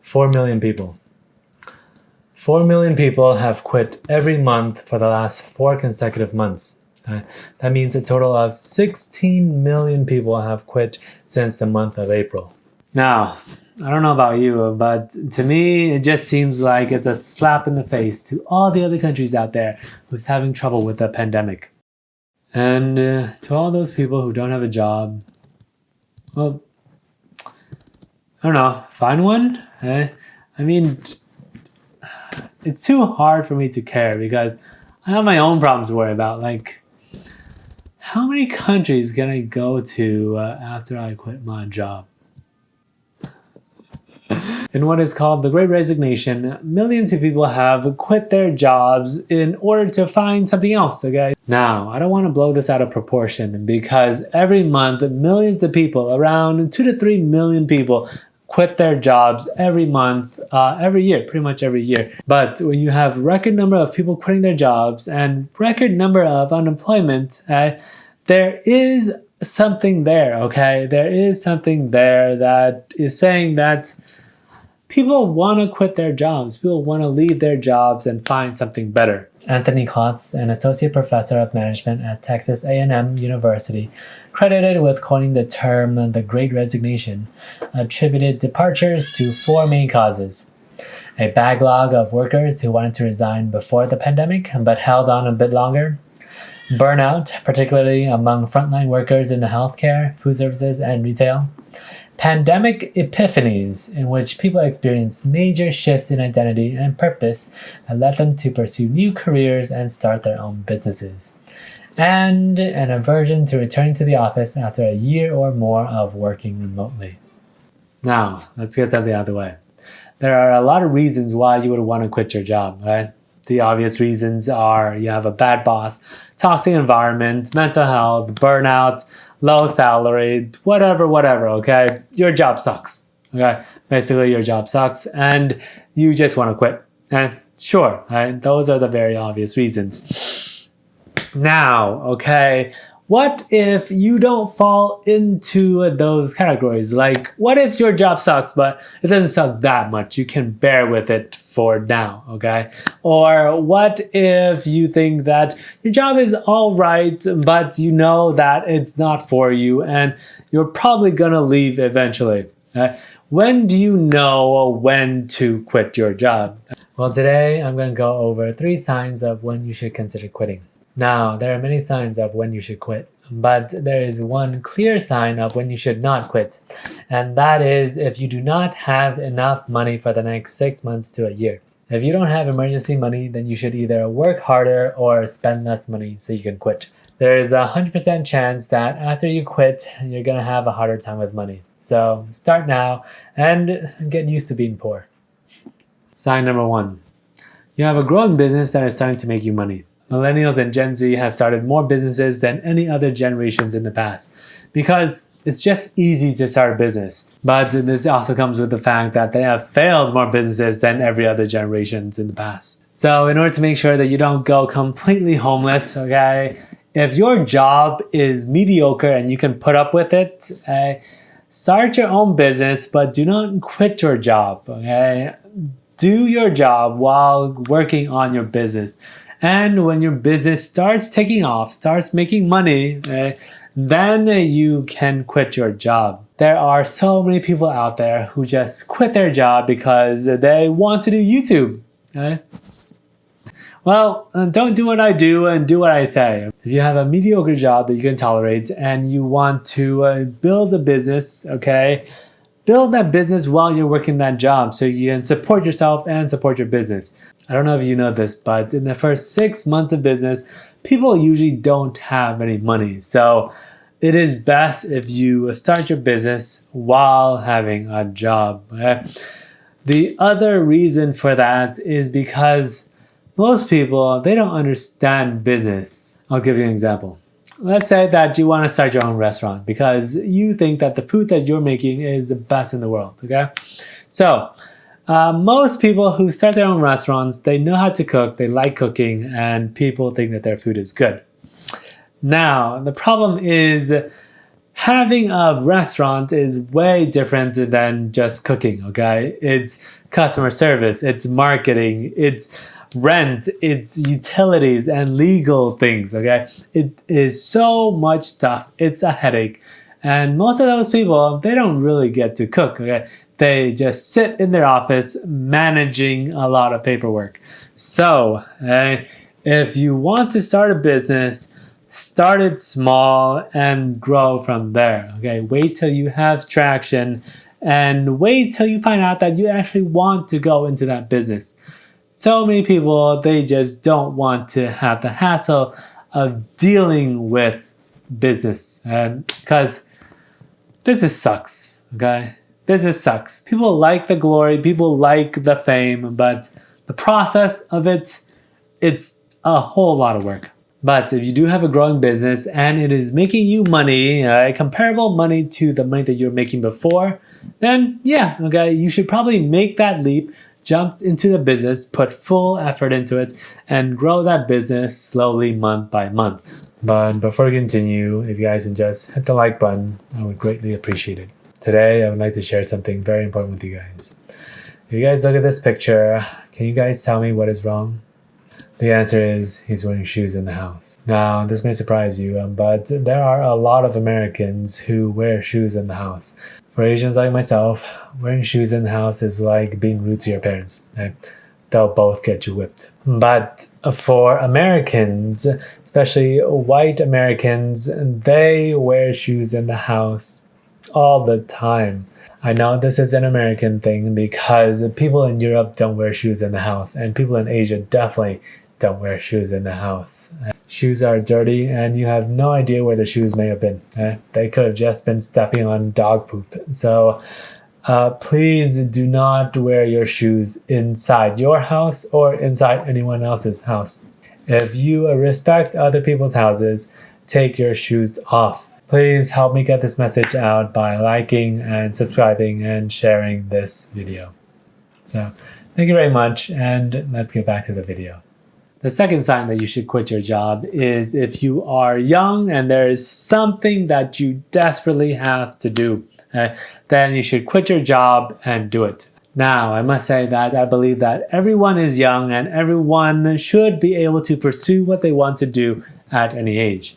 4 million people. 4 million people have quit every month for the last 4 consecutive months. That means a total of 16 million people have quit since the month of April. Now, I don't know about you, but to me, it just seems like it's a slap in the face to all the other countries out there who's having trouble with the pandemic. And to all those people who don't have a job, well, I don't know, find one? I mean, it's too hard for me to care because I have my own problems to worry about. Like, how many countries can I go to after I quit my job? In what is called the Great Resignation, millions of people have quit their jobs in order to find something else, okay? Now, I don't want to blow this out of proportion because every month, millions of people, around 2 to 3 million people, quit their jobs every month, every year, pretty much every year. But when you have record number of people quitting their jobs and record number of unemployment, there is something there, okay? There is something there that is saying that people want to quit their jobs. People want to leave their jobs and find something better. Anthony Klotz, an associate professor of management at Texas A&M University, credited with coining the term the Great Resignation, attributed departures to 4 main causes. A backlog of workers who wanted to resign before the pandemic but held on a bit longer. Burnout, particularly among frontline workers in the healthcare, food services, and retail. Pandemic epiphanies, in which people experience major shifts in identity and purpose that led them to pursue new careers and start their own businesses. And an aversion to returning to the office after a year or more of working remotely. Now, let's get something out of the way. There are a lot of reasons why you would want to quit your job, right? The obvious reasons are you have a bad boss, toxic environment, mental health, burnout, low salary, whatever, okay? Your job sucks, okay? Basically, your job sucks and you just want to quit. And sure, right? Those are the very obvious reasons. Now, okay, what if you don't fall into those categories? Like, what if your job sucks, but it doesn't suck that much? You can bear with it for now, okay? Or what if you think that your job is all right, but you know that it's not for you and you're probably gonna leave eventually? When do you know when to quit your job? Well, today I'm gonna go over 3 signs of when you should consider quitting. Now, there are many signs of when you should quit, but there is one clear sign of when you should not quit, and that is if you do not have enough money for the next 6 months to a year. If you don't have emergency money, then you should either work harder or spend less money so you can quit. There is a 100% chance that after you quit, you're gonna have a harder time with money. So start now and get used to being poor. Sign number 1. You have a growing business that is starting to make you money. Millennials and Gen Z have started more businesses than any other generations in the past because it's just easy to start a business. But this also comes with the fact that they have failed more businesses than every other generations in the past. So in order to make sure that you don't go completely homeless, okay, if your job is mediocre and you can put up with it, start your own business, but do not quit your job, okay? Do your job while working on your business. And when your business starts taking off, starts making money, then you can quit your job. There are so many people out there who just quit their job because they want to do YouTube. Okay? Well, don't do what I do and do what I say. If you have a mediocre job that you can tolerate and you want to build a business, okay, build that business while you're working that job so you can support yourself and support your business. I don't know if you know this, but in the first 6 months of business, people usually don't have any money. So it is best if you start your business while having a job. Okay? The other reason for that is because most people, they don't understand business. I'll give you an example. Let's say that you want to start your own restaurant because you think that the food that you're making is the best in the world, okay? So, most people who start their own restaurants, they know how to cook, they like cooking, and people think that their food is good. Now, the problem is Having a restaurant is way different than just cooking, okay? It's customer service, it's marketing, it's rent, it's utilities and legal things, okay? It is so much stuff. It's a headache. And most of those people, they don't really get to cook, okay? They just sit in their office managing a lot of paperwork. So, if you want to start a business, start it small and grow from there, okay? Wait till you have traction and wait till you find out that you actually want to go into that business. So many people, they just don't want to have the hassle of dealing with business because business sucks, okay? Business sucks. People like the glory, people like the fame, but the process of it, it's a whole lot of work. But if you do have a growing business and it is making you money, comparable money to the money that you were making before, then yeah, okay, you should probably make that leap, jump into the business, put full effort into it, and grow that business slowly month by month. But before we continue, if you guys can just hit the like button, I would greatly appreciate it. Today, I would like to share something very important with you guys. If you guys look at this picture, can you guys tell me what is wrong? The answer is he's wearing shoes in the house. Now, this may surprise you, but there are a lot of Americans who wear shoes in the house. For Asians like myself, wearing shoes in the house is like being rude to your parents. Okay? They'll both get you whipped. But for Americans, especially white Americans, they wear shoes in the house all the time. I know this is an American thing because people in Europe don't wear shoes in the house, and people in Asia definitely don't wear shoes in the house. Shoes are dirty and you have no idea where the shoes may have been. They could have just been stepping on dog poop. So please do not wear your shoes inside your house or inside anyone else's house. If you respect other people's houses, take your shoes off. Please help me get this message out by liking and subscribing and sharing this video. So, thank you very much, and let's get back to the video. The second sign that you should quit your job is if you are young and there is something that you desperately have to do, then you should quit your job and do it. Now, I must say that I believe that everyone is young and everyone should be able to pursue what they want to do at any age.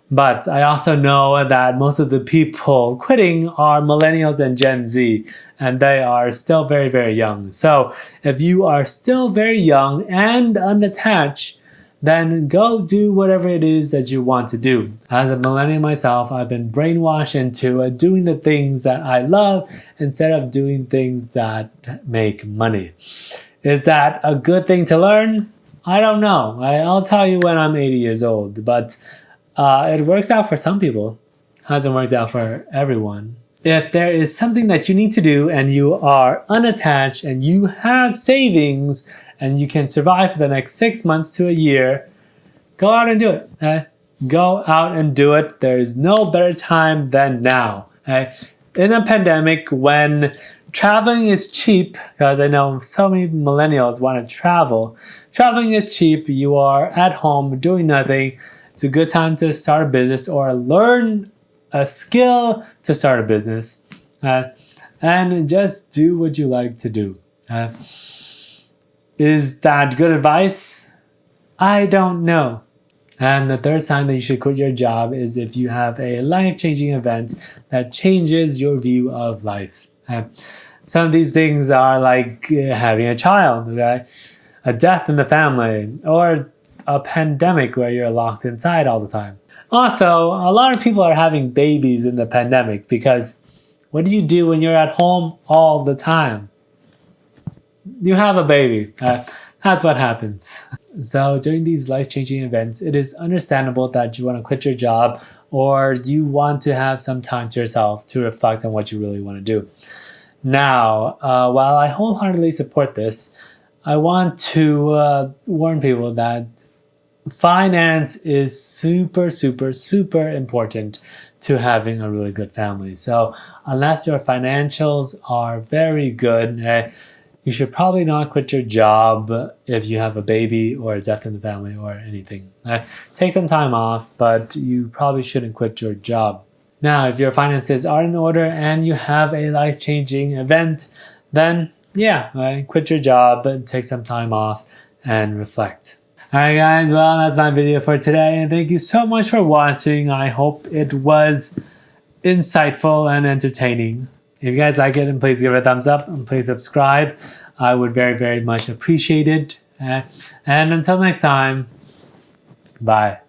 But I also know that most of the people quitting are millennials and Gen Z, and they are still very, very young. So if you are still very young and unattached, then go do whatever it is that you want to do. As a millennial myself, I've been brainwashed into doing the things that I love instead of doing things that make money. Is that a good thing to learn? I don't know. I'll tell you when I'm 80 years old, but it works out for some people. Hasn't worked out for everyone. If there is something that you need to do and you are unattached and you have savings and you can survive for the next 6 months to a year, go out and do it. Okay? Go out and do it. There is no better time than now. Okay? In a pandemic, when traveling is cheap, because I know so many millennials want to travel. Traveling is cheap. You are at home doing nothing. It's a good time to start a business or learn a skill to start a business. And just do what you like to do. Is that good advice? I don't know. And the third sign that you should quit your job is if you have a life-changing event that changes your view of life. Some of these things are like having a child, okay? A death in the family, or a pandemic where you're locked inside all the time. Also, a lot of people are having babies in the pandemic because what do you do when you're at home all the time? You have a baby. That's what happens. So during these life-changing events, it is understandable that you want to quit your job or you want to have some time to yourself to reflect on what you really want to do. Now, while I wholeheartedly support this, I want to warn people that finance is super, super, super important to having a really good family. So unless your financials are very good, you should probably not quit your job if you have a baby or a death in the family or anything. Take some time off, but you probably shouldn't quit your job. Now, if your finances are in order and you have a life-changing event, then yeah, right, quit your job and take some time off and reflect. Alright guys, well that's my video for today, and thank you so much for watching. I hope it was insightful and entertaining. If you guys like it, please give it a thumbs up and please subscribe. I would very much appreciate it. And until next time, bye.